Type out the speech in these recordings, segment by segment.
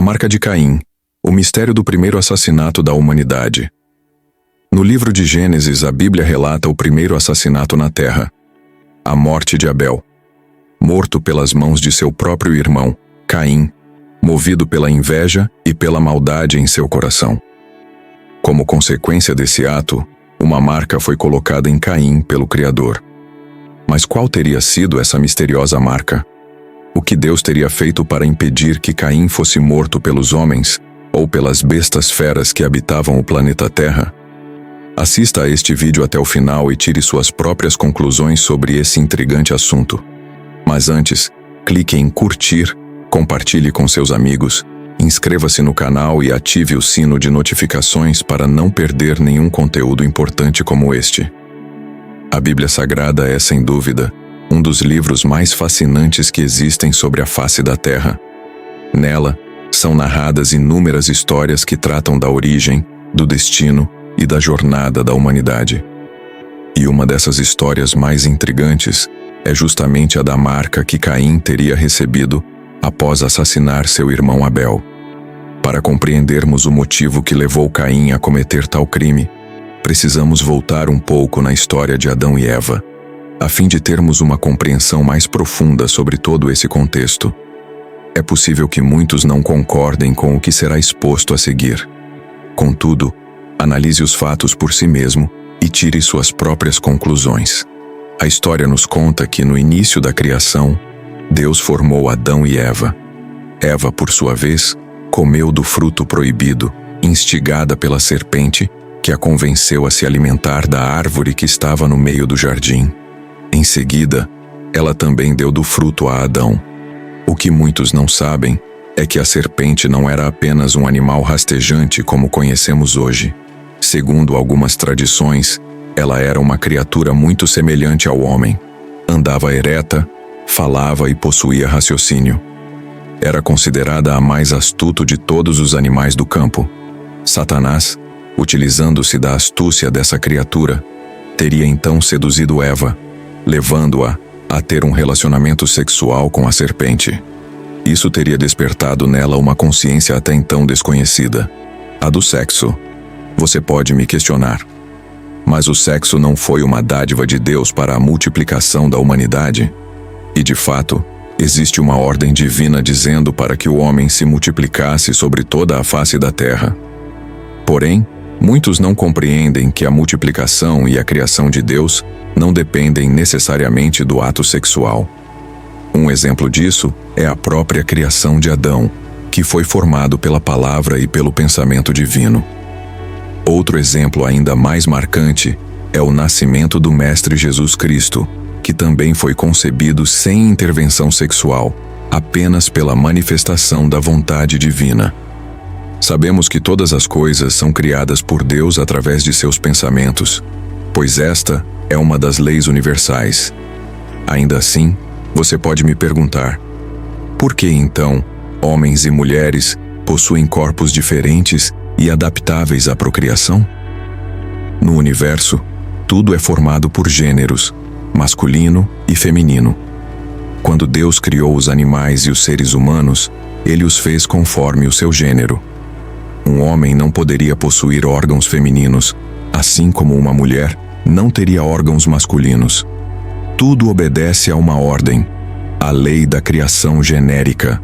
marca de Caim, o mistério do primeiro assassinato da humanidade. No livro de Gênesis, a Bíblia relata o primeiro assassinato na Terra, a morte de Abel, morto pelas mãos de seu próprio irmão, Caim, movido pela inveja e pela maldade em seu coração. Como consequência desse ato, uma marca foi colocada em Caim pelo Criador. Mas qual teria sido essa misteriosa marca? O que Deus teria feito para impedir que Caim fosse morto pelos homens ou pelas bestas feras que habitavam o planeta Terra? Assista a este vídeo até o final e tire suas próprias conclusões sobre esse intrigante assunto. Mas antes, clique em curtir, compartilhe com seus amigos, inscreva-se no canal e ative o sino de notificações para não perder nenhum conteúdo importante como este. A Bíblia Sagrada é, sem dúvida, um dos livros mais fascinantes que existem sobre a face da Terra. Nela, são narradas inúmeras histórias que tratam da origem, do destino e da jornada da humanidade. E uma dessas histórias mais intrigantes é justamente a da marca que Caim teria recebido após assassinar seu irmão Abel. Para compreendermos o motivo que levou Caim a cometer tal crime, precisamos voltar um pouco na história de Adão e Eva, a fim de termos uma compreensão mais profunda sobre todo esse contexto. É possível que muitos não concordem com o que será exposto a seguir. Contudo, analise os fatos por si mesmo e tire suas próprias conclusões. A história nos conta que, no início da criação, Deus formou Adão e Eva. Eva, por sua vez, comeu do fruto proibido, instigada pela serpente, que a convenceu a se alimentar da árvore que estava no meio do jardim. Em seguida, ela também deu do fruto a Adão. O que muitos não sabem é que a serpente não era apenas um animal rastejante como conhecemos hoje. Segundo algumas tradições, ela era uma criatura muito semelhante ao homem. Andava ereta, falava e possuía raciocínio. Era considerada a mais astuto de todos os animais do campo. Satanás, utilizando-se da astúcia dessa criatura, teria então seduzido Eva, levando-a a ter um relacionamento sexual com a serpente. Isso teria despertado nela uma consciência até então desconhecida, a do sexo. Você pode me questionar, mas o sexo não foi uma dádiva de Deus para a multiplicação da humanidade? E de fato, existe uma ordem divina dizendo para que o homem se multiplicasse sobre toda a face da terra. Porém, muitos não compreendem que a multiplicação e a criação de Deus não dependem necessariamente do ato sexual. Um exemplo disso é a própria criação de Adão, que foi formado pela palavra e pelo pensamento divino. Outro exemplo ainda mais marcante é o nascimento do Mestre Jesus Cristo, que também foi concebido sem intervenção sexual, apenas pela manifestação da vontade divina. Sabemos que todas as coisas são criadas por Deus através de seus pensamentos, pois esta é uma das leis universais. Ainda assim, você pode me perguntar: por que então homens e mulheres possuem corpos diferentes e adaptáveis à procriação? No universo, tudo é formado por gêneros, masculino e feminino. Quando Deus criou os animais e os seres humanos, Ele os fez conforme o seu gênero. Um homem não poderia possuir órgãos femininos, assim como uma mulher não teria órgãos masculinos. Tudo obedece a uma ordem, a lei da criação genérica.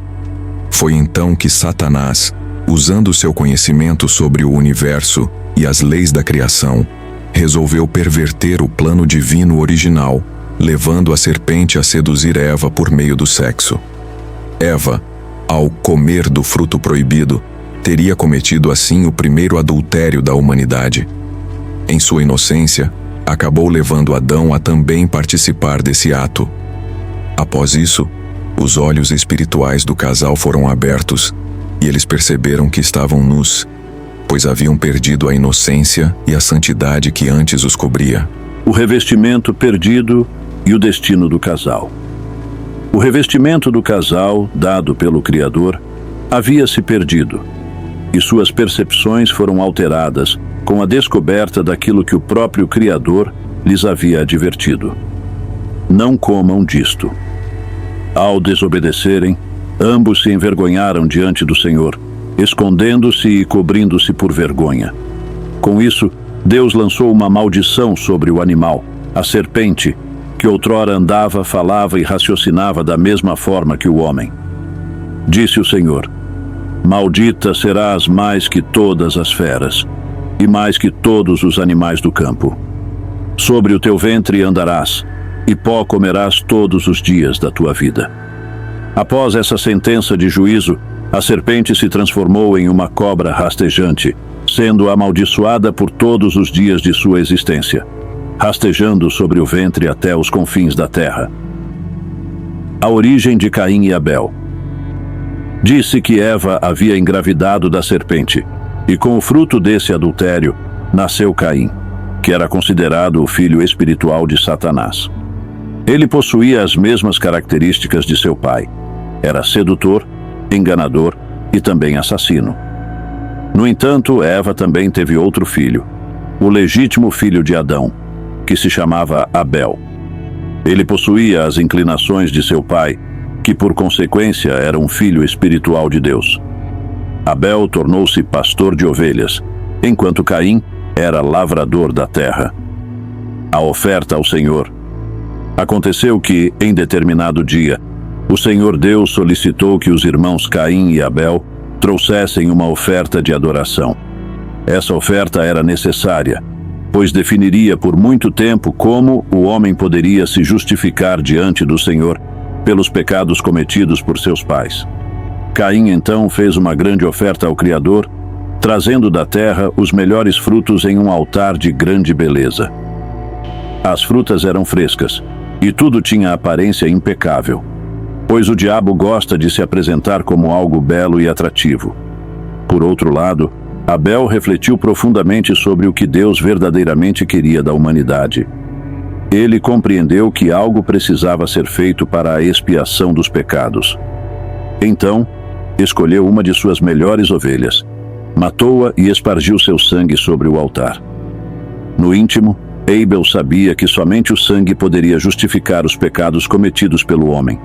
Foi então que Satanás, usando seu conhecimento sobre o universo e as leis da criação, resolveu perverter o plano divino original, levando a serpente a seduzir Eva por meio do sexo. Eva, ao comer do fruto proibido, teria cometido assim o primeiro adultério da humanidade. Em sua inocência, acabou levando Adão a também participar desse ato. Após isso, os olhos espirituais do casal foram abertos e eles perceberam que estavam nus, pois haviam perdido a inocência e a santidade que antes os cobria. O revestimento perdido e o destino do casal. O revestimento do casal, dado pelo Criador, havia se perdido, e suas percepções foram alteradas com a descoberta daquilo que o próprio Criador lhes havia advertido: não comam disto. Ao desobedecerem, ambos se envergonharam diante do Senhor escondendo-se e cobrindo-se por vergonha. Com isso, Deus lançou uma maldição sobre o animal, a serpente, que outrora andava, falava e raciocinava da mesma forma que o homem. Disse o Senhor: Maldita serás mais que todas as feras, e mais que todos os animais do campo. Sobre o teu ventre andarás, e pó comerás todos os dias da tua vida. Após essa sentença de juízo, a serpente se transformou em uma cobra rastejante, sendo amaldiçoada por todos os dias de sua existência, rastejando sobre o ventre até os confins da terra. A origem de Caim e Abel. Disse que Eva havia engravidado da serpente, e com o fruto desse adultério, nasceu Caim, que era considerado o filho espiritual de Satanás. Ele possuía as mesmas características de seu pai. Era sedutor, enganador e também assassino. No entanto, Eva também teve outro filho, o legítimo filho de Adão, que se chamava Abel. Ele possuía as inclinações de seu pai, que por consequência era um filho espiritual de Deus. Abel tornou-se pastor de ovelhas, enquanto Caim era lavrador da terra. A oferta ao Senhor. Aconteceu que, em determinado dia, o Senhor Deus solicitou que os irmãos Caim e Abel trouxessem uma oferta de adoração. Essa oferta era necessária, pois definiria por muito tempo como o homem poderia se justificar diante do Senhor pelos pecados cometidos por seus pais. Caim então fez uma grande oferta ao Criador, trazendo da terra os melhores frutos em um altar de grande beleza. As frutas eram frescas, e tudo tinha aparência impecável, pois o diabo gosta de se apresentar como algo belo e atrativo. Por outro lado, Abel refletiu profundamente sobre o que Deus verdadeiramente queria da humanidade. Ele compreendeu que algo precisava ser feito para a expiação dos pecados. Então, escolheu uma de suas melhores ovelhas, matou-a e espargiu seu sangue sobre o altar. No íntimo, Abel sabia que somente o sangue poderia justificar os pecados cometidos pelo homem.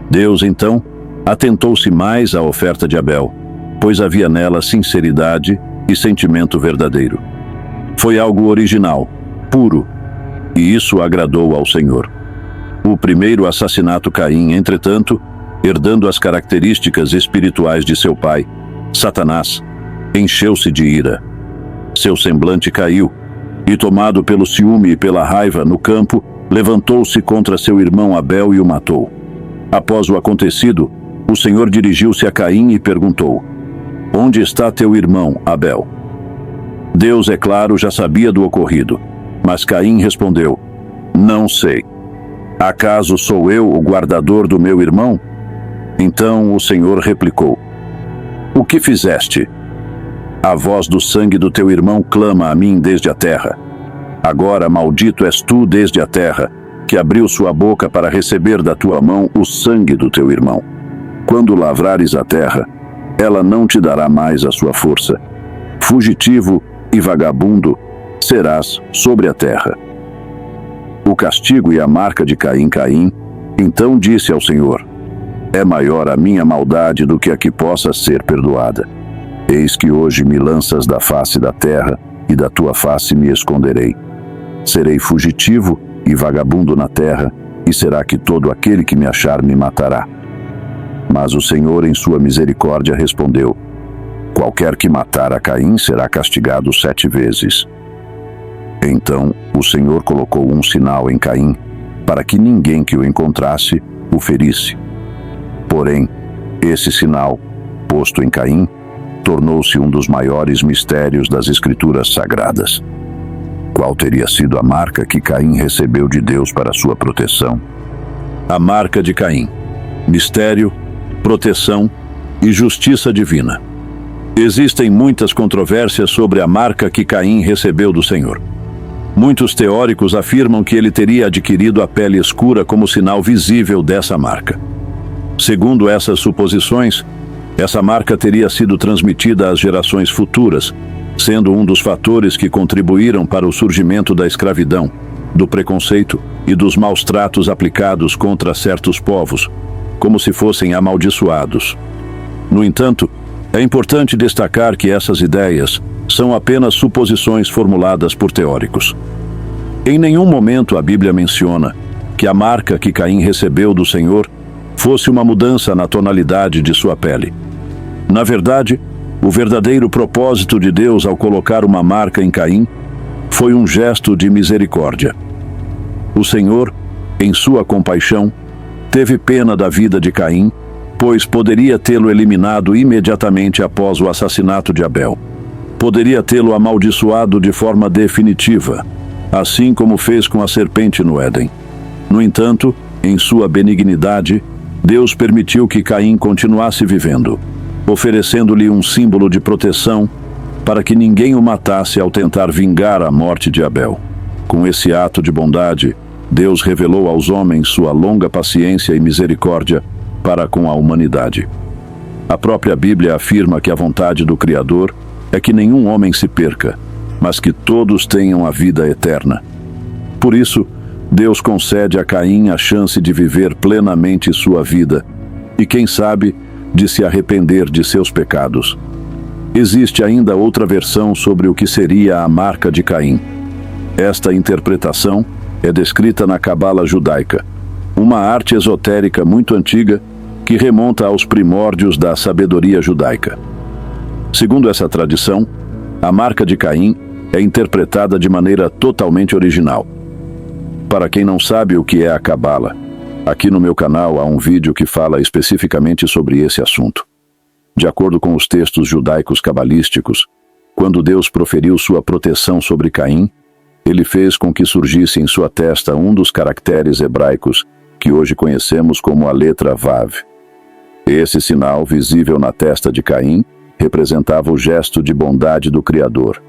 Deus, então, atentou-se mais à oferta de Abel, pois havia nela sinceridade e sentimento verdadeiro. Foi algo original, puro, e isso agradou ao Senhor. O primeiro assassinato Caim, entretanto, herdando as características espirituais de seu pai, Satanás, encheu-se de ira. Seu semblante caiu, e tomado pelo ciúme e pela raiva no campo, levantou-se contra seu irmão Abel e o matou. Após o acontecido, o Senhor dirigiu-se a Caim e perguntou: Onde está teu irmão, Abel? Deus, é claro, já sabia do ocorrido, mas Caim respondeu: Não sei. Acaso sou eu o guardador do meu irmão? Então o Senhor replicou: O que fizeste? A voz do sangue do teu irmão clama a mim desde a terra. Agora maldito és tu desde a terra, que abriu sua boca para receber da tua mão o sangue do teu irmão. Quando lavrares a terra, ela não te dará mais a sua força. Fugitivo e vagabundo serás sobre a terra. O castigo e a marca de Caim. Caim então disse ao Senhor: É maior a minha maldade do que a que possa ser perdoada. Eis que hoje me lanças da face da terra, e da tua face me esconderei. Serei fugitivo e vagabundo na terra, e será que todo aquele que me achar me matará. Mas o Senhor, em sua misericórdia, respondeu: Qualquer que matar a Caim será castigado 7 vezes. Então o Senhor colocou um sinal em Caim, para que ninguém que o encontrasse o ferisse. Porém, esse sinal, posto em Caim, tornou-se um dos maiores mistérios das Escrituras Sagradas. Qual teria sido a marca que Caim recebeu de Deus para sua proteção? A marca de Caim: mistério, proteção e justiça divina. Existem muitas controvérsias sobre a marca que Caim recebeu do Senhor. Muitos teóricos afirmam que ele teria adquirido a pele escura como sinal visível dessa marca. Segundo essas suposições, essa marca teria sido transmitida às gerações futuras, sendo um dos fatores que contribuíram para o surgimento da escravidão, do preconceito e dos maus tratos aplicados contra certos povos, como se fossem amaldiçoados. No entanto, É importante destacar que essas ideias são apenas suposições formuladas por teóricos. Em nenhum momento a Bíblia menciona que a marca que Caim recebeu do Senhor fosse uma mudança na tonalidade de sua pele. Na verdade, o verdadeiro propósito de Deus ao colocar uma marca em Caim foi um gesto de misericórdia. O Senhor, em sua compaixão, teve pena da vida de Caim, pois poderia tê-lo eliminado imediatamente após o assassinato de Abel. Poderia tê-lo amaldiçoado de forma definitiva, assim como fez com a serpente no Éden. No entanto, em sua benignidade, Deus permitiu que Caim continuasse vivendo, oferecendo-lhe um símbolo de proteção para que ninguém o matasse ao tentar vingar a morte de Abel. Com esse ato de bondade, Deus revelou aos homens sua longa paciência e misericórdia para com a humanidade. A própria Bíblia afirma que a vontade do Criador é que nenhum homem se perca, mas que todos tenham a vida eterna. Por isso, Deus concede a Caim a chance de viver plenamente sua vida e, quem sabe, de se arrepender de seus pecados. Existe ainda outra versão sobre o que seria a marca de Caim. Esta interpretação é descrita na Cabala judaica, uma arte esotérica muito antiga que remonta aos primórdios da sabedoria judaica. Segundo essa tradição, a marca de Caim é interpretada de maneira totalmente original. Para quem não sabe o que é a Cabala, aqui no meu canal há um vídeo que fala especificamente sobre esse assunto. De acordo com os textos judaicos cabalísticos, quando Deus proferiu sua proteção sobre Caim, ele fez com que surgisse em sua testa um dos caracteres hebraicos que hoje conhecemos como a letra Vav. Esse sinal, visível na testa de Caim, representava o gesto de bondade do Criador.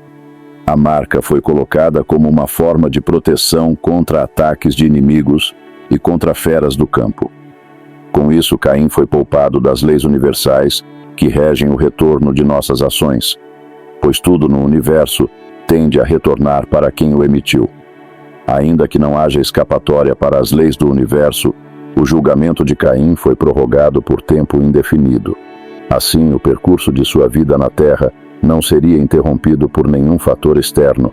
A marca foi colocada como uma forma de proteção contra ataques de inimigos e contra feras do campo. Com isso, Caim foi poupado das leis universais que regem o retorno de nossas ações, pois tudo no universo tende a retornar para quem o emitiu. Ainda que não haja escapatória para as leis do universo, o julgamento de Caim foi prorrogado por tempo indefinido. Assim, o percurso de sua vida na Terra não seria interrompido por nenhum fator externo.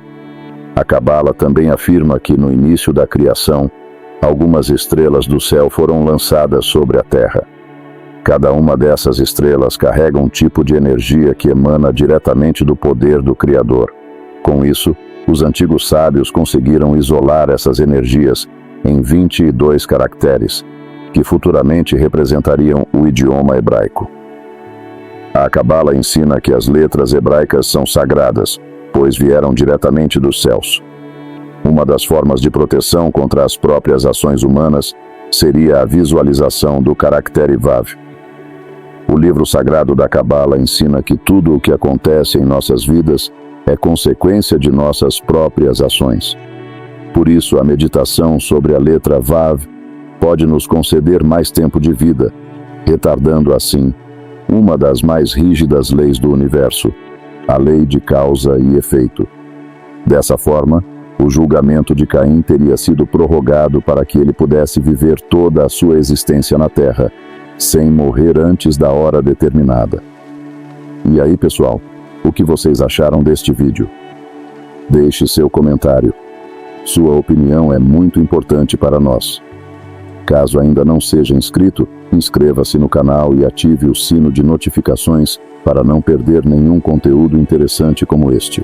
A Cabala também afirma que, no início da criação, algumas estrelas do céu foram lançadas sobre a Terra. Cada uma dessas estrelas carrega um tipo de energia que emana diretamente do poder do Criador. Com isso, os antigos sábios conseguiram isolar essas energias em 22 caracteres, que futuramente representariam o idioma hebraico. A Cabala ensina que as letras hebraicas são sagradas, pois vieram diretamente dos céus. Uma das formas de proteção contra as próprias ações humanas seria a visualização do caractere Vav. O livro sagrado da Cabala ensina que tudo o que acontece em nossas vidas é consequência de nossas próprias ações. Por isso, a meditação sobre a letra Vav pode nos conceder mais tempo de vida, retardando assim uma das mais rígidas leis do universo, a lei de causa e efeito. Dessa forma, o julgamento de Caim teria sido prorrogado para que ele pudesse viver toda a sua existência na Terra, sem morrer antes da hora determinada. E aí, pessoal, o que vocês acharam deste vídeo? Deixe seu comentário. Sua opinião é muito importante para nós. Caso ainda não seja inscrito, inscreva-se no canal e ative o sino de notificações para não perder nenhum conteúdo interessante como este.